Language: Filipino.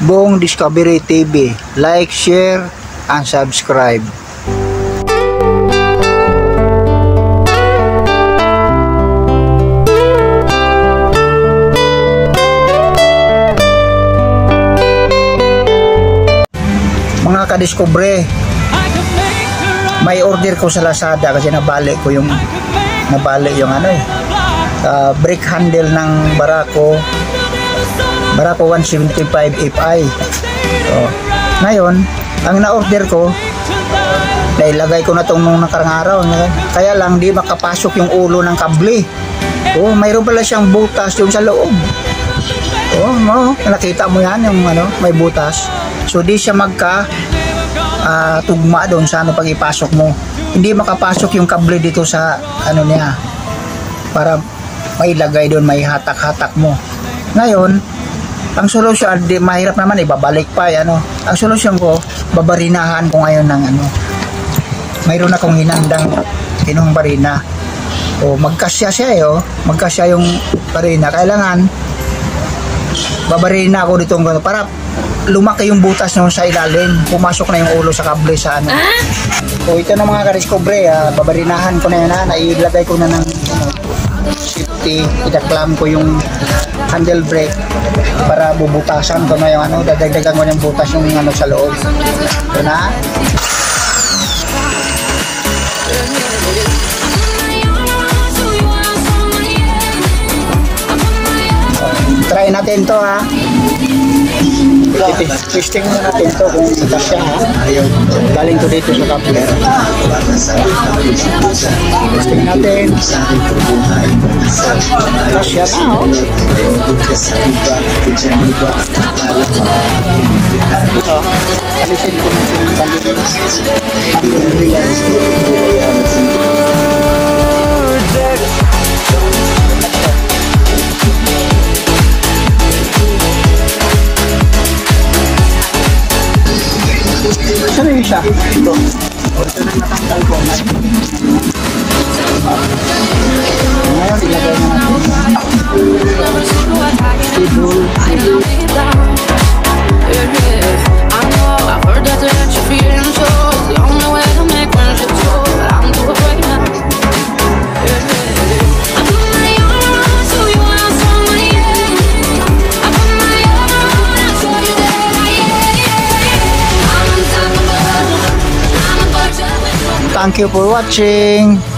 Bong Discovery TV. Like, share, and subscribe. Mga kadiskubre, may order ko sa Lazada kasi nabali yung brake handle ng Barako 175 Fi. So, ngayon, ang na-order ko, nailagay ko na itong nung nakarang araw. Kaya lang, di makapasok yung ulo ng kable. Oh, mayroon pala siyang butas yung sa loob. Oh, nakita mo yan, yung may butas. So, di siya tugma doon sa pag ipasok mo. Hindi makapasok yung kable dito sa niya para mailagay doon, may hatak-hatak mo. Ngayon, ang solusyon, mahirap naman, ibabalik pa. Ang solusyon ko, babarinahan ko ngayon ng mayroon akong hinandang barina. Magkasya siya magkasya yung barina. Kailangan babarina ako dito para lumaki yung butas nung sa ilalim, pumasok na yung ulo sa kable sa So ito na mga kadiskubre, babarinahan ko na yan, nailagay ko na ng safety, idaklam ko yung handle brake para bubutasan ko na yung dadagdagan ko ng butas yung sa loob. Ito na. Try natin to testing na natin to kung kasya galing to dito sa kable. Testing natin kasya na alisin ko natin saan yung siya? Ito. Ito na natanggal ko. Ngayon, ilagay na natin. Thank you for watching.